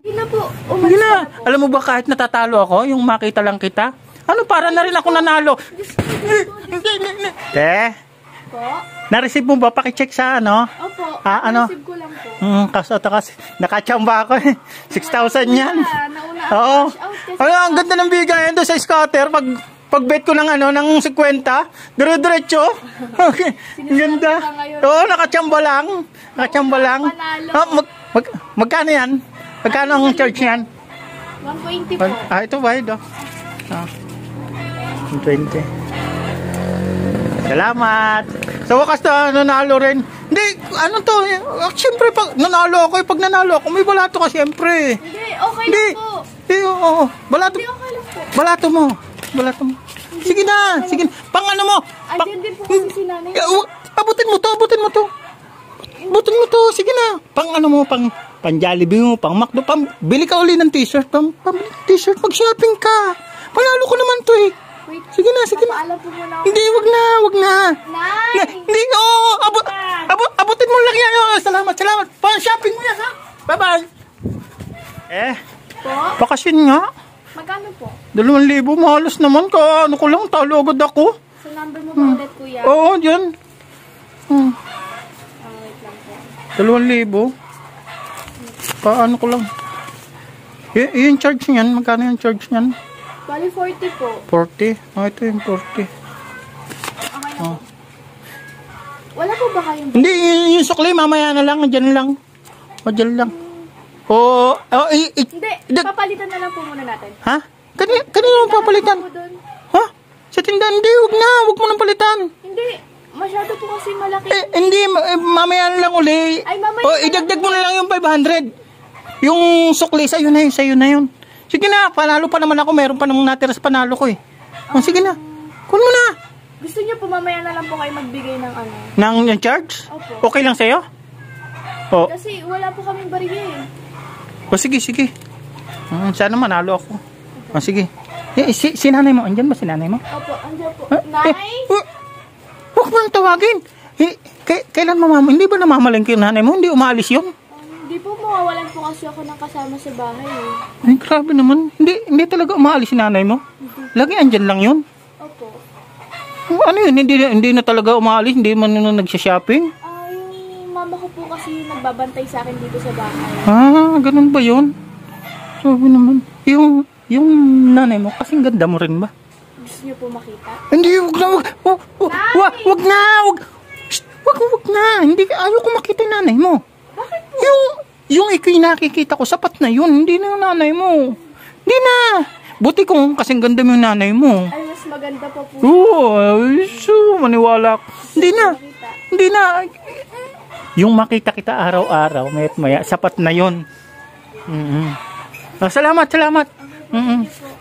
Hindi na po. Hindi na. Alam mo ba kahit natatalo ako, yung makita lang kita? Ano, para na rin ako nanalo. Po? Na-receive mo ba? Pakicheck sa ano? Opo. Ano? Na-receive ko lang po. Kasi nakachamba ako eh. 6,000 yan. Nauna Oo. cash out kasi. Ay, ang ganda ng bigayan doon sa scatter. Pag bet ko ng ng 50, dire-diretso. Okay. Ang ganda. Oo, nakachamba lang. Nakachamba lang. Magkano yan? Magkano ang charge yan? 120 po. Ito bayad oh. 120. Salamat. Sa wakas na nanalo rin. Hindi, ano to, siyempre pag nanalo ako, pag nanalo ako, may balato ka siyempre. Hindi, okay lang po. Hindi, oo. Balato. Hindi, okay lang po. Balato mo. Balato mo. Sige na, sige na. Pang ano mo? Andyan din po kasi si nanay. Abutin mo to, abutin mo to. Abutin mo to, sige na. Pang ano mo, pang Jollibee mo, pang McDo, bili ka uli ng t-shirt, t-shirt, mag-shopping ka. Panalo ko naman to eh. Wait, sige na, sige na. Papaalam po muna ako. Hindi, wag na. Nay! Hindi, oo, abutin mo lang yan. Salamat. Pa-shopping mo yan, ha? Bye-bye. Po? Bakasyon nga. Magkano po? 2,000, mahalos naman ka. Ano ko lang, talo agad ako. Sa number mo ba ulit, kuya? Oo, dyan. Wait lang po. 2,000. Paano ko lang. Yung charge niyan, magkano yung charge niyan? Bali 40 po. 40? Ito yung 40. Okay na po. Wala po ba kayong... Hindi, yung sukli, mamaya na lang, dyan lang. Dyan lang. Hindi, papalitan na lang po muna natin. Ha? Kanina mo papalitan? Ha? Sa tindahan, hindi, wag mo nang palitan. Hindi, masyado po kasi malaki. Hindi, mamaya na lang uli. Ay, mamaya idagdag mo na lang yung 500. Yung sukli, sa'yo na yun. Sige na, panalo pa naman ako. Meron pa namang natira sa panalo ko eh. Sige na. Kun mo na. Gusto niyo po mamaya na lang po kayo magbigay ng ano? Nang charge? Opo. Okay lang sa'yo? Kasi wala po kaming bariya eh. Sige. Sana manalo ako. Sige. Si nanay mo, andyan ba si nanay mo? Opo, andyan po. Nay? Huwag mo nang tawagin. Kailan hindi ba namamalengke yung nanay mo? Hindi umalis yun? Hindi po, mawawalan po kasi ako ng kasama sa bahay eh. Ay, grabe naman. Hindi talaga umaalis si nanay mo? Lagi andyan lang yun? Opo. Ano yun? Hindi na talaga umaalis? Hindi man na nagsha-shopping? Yung mama ko po kasi nagbabantay sa akin dito sa bahay. Ganun ba yun? Sabi naman. Yung nanay mo, kasing ganda mo rin ba? Gusto niyo po makita? Hindi, wag na. Wag na. Hindi, ayoko makita yung nanay mo. Bakit po? Yung ikay nakikita ko, sapat na yun. Hindi na yung nanay mo. Hindi na. Buti kung kasing ganda mo yung nanay mo. Ay, mas maganda pa po. Maniwala ko. Hindi na. Yung makita kita araw-araw, maya't maya, sapat na yun. Salamat.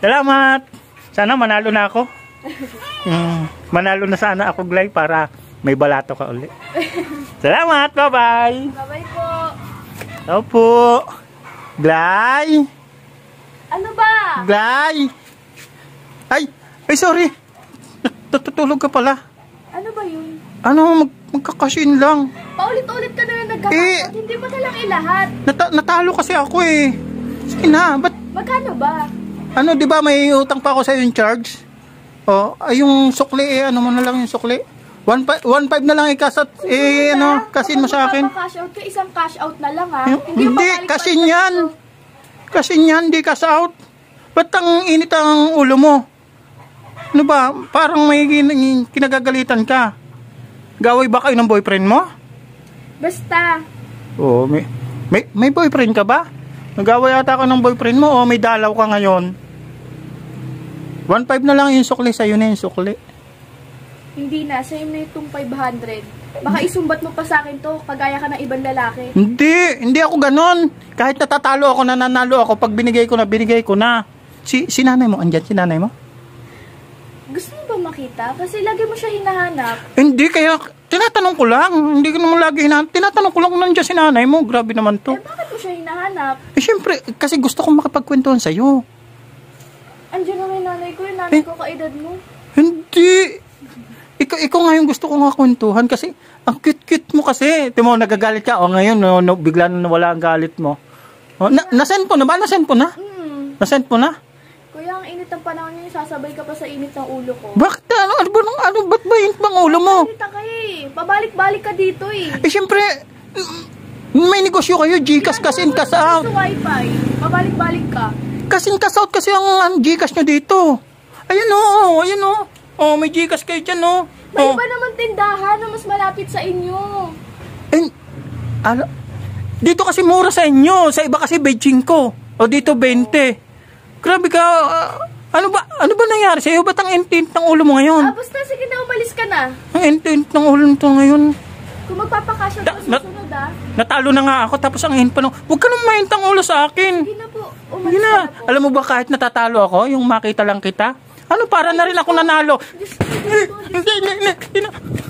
Salamat. Sana manalo na ako. Manalo na sana ako, Glay, para may balato ka ulit. Salamat. Bye-bye. Bye-bye po. Opo. Glay. Ano ba? Glay. Ay, sorry. Natutulog ka pala. Ano ba yun? Magkakasin lang. Paulit-ulit ka na lang nagkakasot. Hindi mo na lang ilahat. Natalo kasi ako eh. Sige na, ba't? Magkano ba? Di ba may utang pa ako sa yung charge? Yung sukli mo na lang yung sukli. 1.5 na lang ikasat, kasin mo sa akin. Cash out ka, isang cash out na lang ha. Hindi, kasin yan. Kasin yan, hindi cash out. Ba't ang init ang ulo mo? Ano ba, parang may kinagagalitan ka. Gaway ba kayo ng boyfriend mo? Basta. May boyfriend ka ba? Nagaway ata ka ng boyfriend mo o may dalaw ka ngayon? 1.5 na lang yung sukli, sa'yo na yung sukli. Hindi na, sa'yo na itong 500. Baka isumbat mo pa sa akin to, kagaya ka ng ibang lalaki. Hindi ako ganon. Kahit natatalo ako, nananalo ako, pag binigay ko na. Si nanay mo, andyan si nanay mo? Gusto mo ba makita? Kasi lagi mo siya hinahanap. Hindi, kaya tinatanong ko lang. Hindi ko naman lagi hinahanap. Tinatanong ko lang kung nandiyan si nanay mo. Grabe naman to. Bakit mo siya hinahanap? Siyempre, kasi gusto kong makipagkwentuhan sa'yo. Andiyan na may nanay ko, yung nanay ko kaedad mo. Hindi. Ikaw nga yung gusto ko nga kwentuhan kasi ang cute-cute mo kasi. Timo, nagagalit ka. Ngayon, bigla na nawala ang galit mo. Oh, nasend po na ba? Nasend po na? Nasend po na? Kuya, ang init ng panahon niya, sasabay ka pa sa init ng ulo ko. Bakit? Ba't ba init bang ulo mo? Init ka eh. Pabalik-balik ka dito eh. Eh, syempre, may negosyo kayo, Gcash kasi in cash out. Sa wifi, pabalik-balik ka. Kasi in cash out kasi ang Gcash nyo dito. Ayan o, ayan o. Oh, may Gcash kayo dyan o. May iba naman tindahan na mas malapit sa inyo. Eh, dito kasi mura sa inyo. Sa iba kasi Beijing ko. O dito 20. Grabe ka. Ano ba nangyari sa'yo? Ba't ang intent ng ulo mo ngayon? Basta sige na, umalis ka na. Ang intent ng ulo nito ngayon. Kung magpapakasya ka susunod Natalo na nga ako tapos ang intent pa nung, huwag ka nang mahintang ulo sa akin. Sige na po, umalis ka na po. Alam mo ba kahit natatalo ako, yung makita lang kita? Ano, para na rin ako nanalo. Diyos ko, Diyos ko, Diyos ko. Hindi.